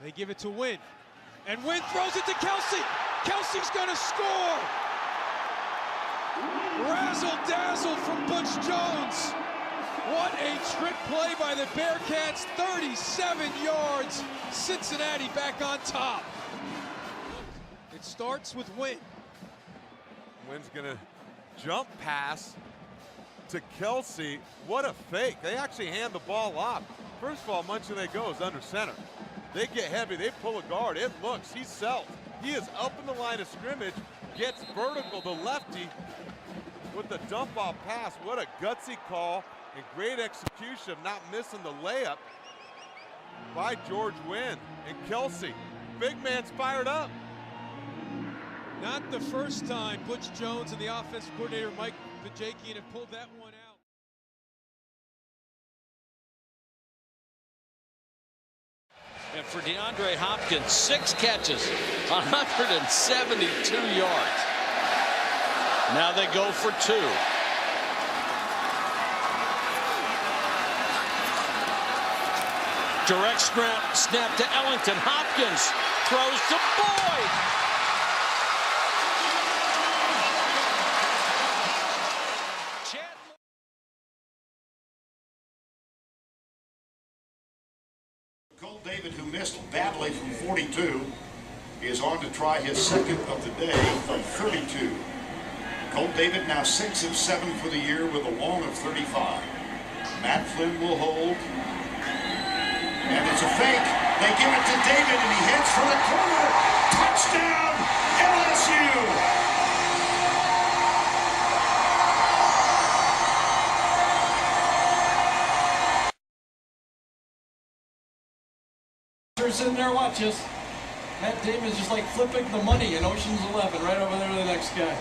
They give it to Wynn. And Wynn throws it to Kelsey. Kelsey's going to score. Razzle-dazzle from Butch Jones. What a trick play by the Bearcats. 37 yards. Cincinnati back on top. It starts with Wynn. Wynn's going to jump pass to Kelsey. What a fake. They actually hand the ball off. First of all, Munchen they go is under center. They get heavy, they pull a guard. It looks, he's self. He is up in the line of scrimmage, gets vertical, the lefty with the dump off pass. What a gutsy call and great execution, not missing the layup by George Wynn. And Kelsey, big man's fired up. Not the first time Butch Jones and the offensive coordinator Mike Bajakian have pulled that one out. And for DeAndre Hopkins, 6 catches, 172 yards. Now they go for 2. Direct snap to Ellington. Hopkins throws to Boyd. Colt David, who missed badly from 42, is on to try his second of the day from 32. Colt David now 6 of 7 for the year with a long of 35. Matt Flynn will hold. And it's a fake. They give it to David and he hits for the corner. Touchdown, LSU! Sitting there, watch us. Matt Damon is just like flipping the money in Ocean's 11, right over there to the next guy.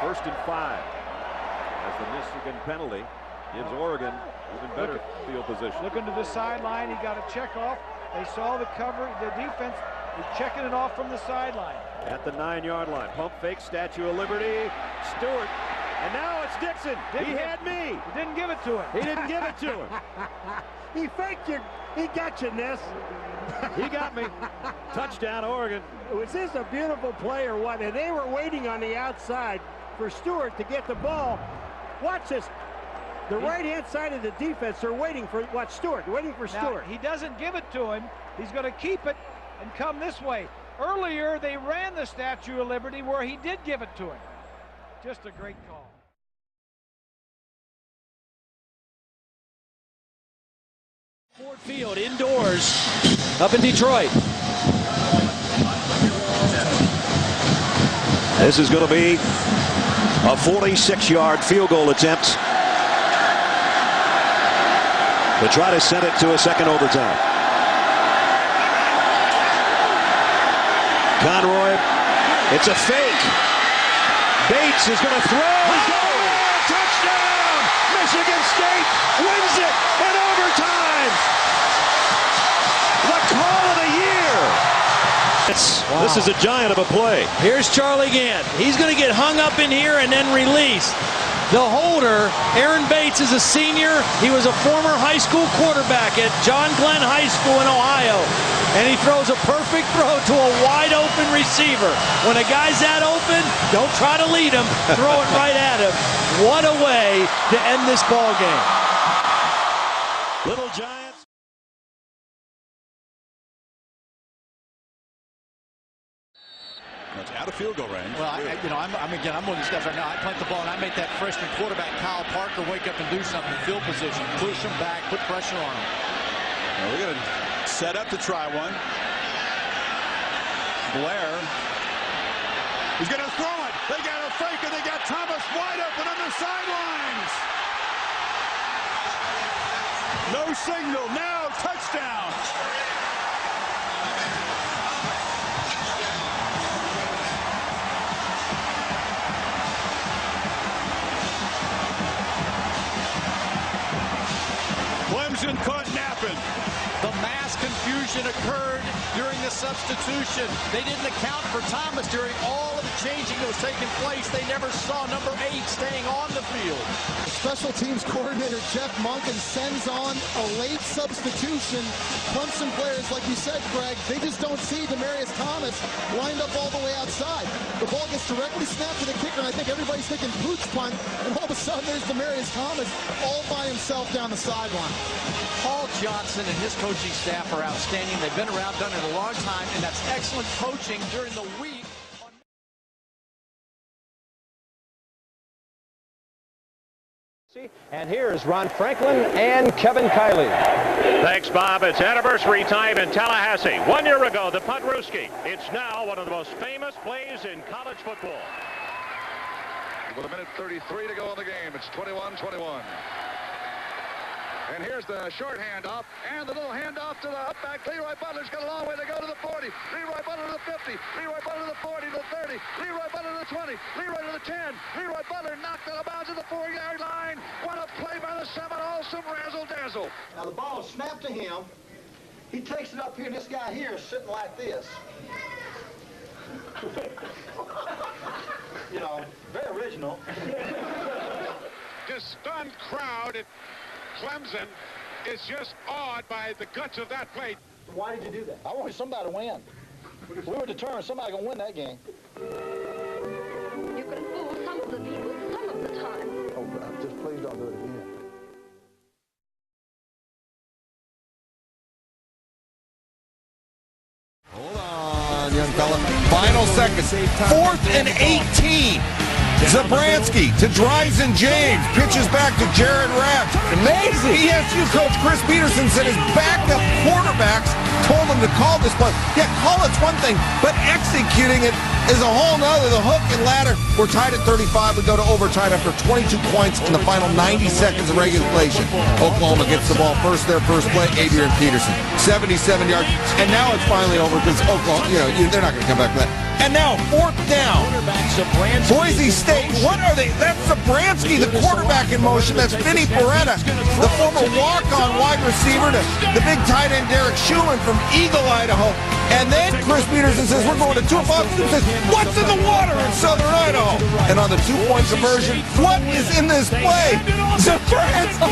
First and 5 as the Michigan penalty gives Oregon even better field position. Looking to the sideline, he got a check off. They saw the cover, the defense is checking it off from the sideline. At the 9-yard line, pump fake, Statue of Liberty, Stewart, and now it's Dixon. He had me. He didn't give it to him. He didn't give it to him. He faked you. He got you, Ness. He got me. Touchdown, Oregon. Was this a beautiful play or what? And they were waiting on the outside for Stewart to get the ball. Watch this. The right-hand side of the defense are waiting for what? Stewart. Waiting for Stewart. Now, he doesn't give it to him. He's going to keep it and come this way. Earlier, they ran the Statue of Liberty where he did give it to him. Just a great call. Ford Field indoors up in Detroit. This is going to be a 46-yard field goal attempt to try to send it to a second overtime. Conroy, it's a fake. Bates is going to throw. Touchdown! Michigan State wins it in overtime. The call of the year. This is a giant of a play. Here's Charlie Gantt. He's going to get hung up in here and then released. The holder, Aaron Bates, is a senior. He was a former high school quarterback at John Glenn High School in Ohio. And he throws a perfect throw to a wide open receiver. When a guy's that open, don't try to lead him. Throw it right at him. What a way to end this ball game. Little Giants. It's out of field goal range. Well, I'm moving steps right now. I plant the ball and I make that freshman quarterback Kyle Parker wake up and do something in field position. Push him back, put pressure on him. Now we're going to set up to try one. Blair. He's going to throw it. They got a fake and they got Thomas wide open on the sidelines. No signal. Now touchdown. Clemson caught napping. The mass confusion interception occurred during the substitution. They didn't account for Thomas during all of the changing that was taking place. They never saw number 8 staying on the field. Special teams coordinator Jeff Monken sends on a late substitution. Clemson players, like you said, Greg, they just don't see Demaryius Thomas lined up all the way outside. The ball gets directly snapped to the kicker, and I think everybody's thinking pooch punt, and all of a sudden there's Demaryius Thomas all by himself down the sideline. Paul Johnson and his coaching staff are outstanding. They've been around, done it a long time, and that's excellent coaching during the week. And here's Ron Franklin and Kevin Kiley. Thanks, Bob. It's anniversary time in Tallahassee. 1 year ago, the Punt-Ruski. It's now one of the most famous plays in college football. With a minute 33 to go in the game, it's 21-21. And here's the short handoff, and the little handoff to the upback. Leroy Butler's got a long way to go to the 40. Leroy Butler to the 50. Leroy Butler to the 40, to the 30. Leroy Butler to the 20. Leroy to the 10. Leroy Butler knocked out of bounds at the 4-yard line. What a play by the Seminoles, some razzle-dazzle. Now the ball is snapped to him. He takes it up here, and this guy here is sitting like this. You know, very original. This stunned crowd at Clemson is just awed by the guts of that play. Why did you do that? I wanted somebody to win. We were determined somebody going to win that game. You can fool some of the people some of the time. Oh, just please don't do it again. Hold on, young fella. Final seconds. 4th and 18. Zabransky to Dryzen James. Pitches back to Jared Rapp. Amazing. ESU coach Chris Peterson said his backup quarterbacks told him to call this play. Yeah, call it's one thing, but executing it is a whole nother. The hook and ladder. We're tied at 35. We go to overtime after 22 points in the final 90 seconds of regulation. Oklahoma gets the ball first. Their first play, Adrian Peterson. 77 yards. And now it's finally over because Oklahoma, they're not going to come back from that. And now 4th down. Boise State, what are they? That's Zabransky, the quarterback in motion. That's Vinny Beretta, the former walk-on wide receiver to the big tight end Derek Schumann from Eagle, Idaho. And then Chris Peterson says, we're going to 2 5. Says, what's in the water in Southern Idaho? And on the 2-point conversion, what is in this play? Zabransky,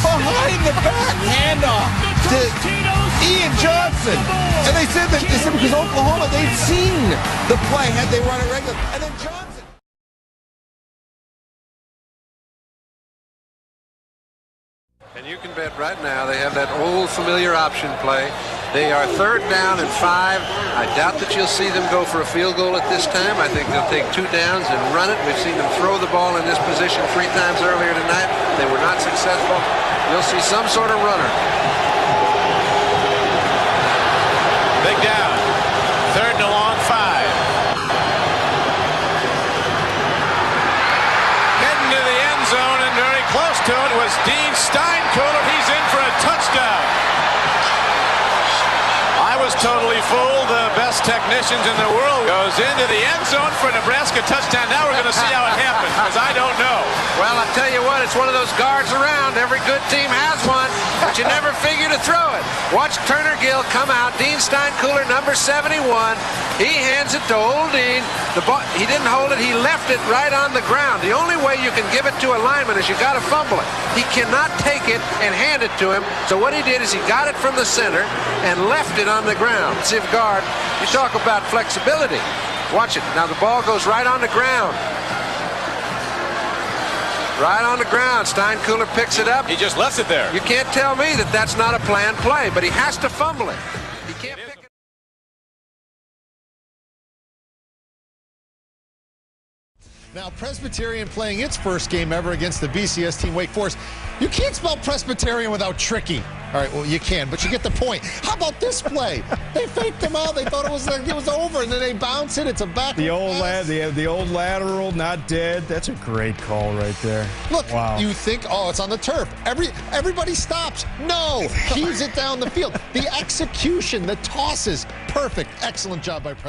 behind the back handoff to Ian Johnson. And they said because Oklahoma, they've seen the play had they run it regular. And then Johnson. And you can bet right now they have that old familiar option play. They are 3rd down and 5. I doubt that you'll see them go for a field goal at this time. I think they'll take 2 downs and run it. We've seen them throw the ball in this position 3 times earlier tonight. They were not successful. You'll see some sort of runner. Big down. 3rd and a long 5. Heading to the end zone and very close to it was Dean Steinkuhler. He's in for a touchdown. I was totally fooled. The best technicians in the world goes into the end zone for a Nebraska touchdown. Now we're going to see how it happens because I don't know. Well, I'll tell you what, it's one of those guards around. Every good team has one, but you never figure to throw it. Watch Turner Gill come out. Dean Steinkuhler, number 71. He hands it to old Dean. The ball, he didn't hold it. He left it right on the ground. The only way you can give it to a lineman is you got to fumble it. He cannot take it and hand it to him. So what he did is he got it from the center and left it on the ground. Defensive guard, you talk about flexibility. Watch it. Now the ball goes right on the ground. Right on the ground. Steinkuhler picks it up. He just left it there. You can't tell me that that's not a planned play, but he has to fumble it. He can't pick it. Now, Presbyterian playing its first game ever against the BCS team, Wake Forest. You can't spell Presbyterian without tricky. All right, well, you can, but you get the point. How about this play? They faked him out. They thought it was over, and then they bounce it. It's a back. The old lateral, not dead. That's a great call right there. Look, wow. You think, oh, it's on the turf. Everybody stops. No, heaves it down the field. The execution, the tosses, perfect. Excellent job by Presbyterian.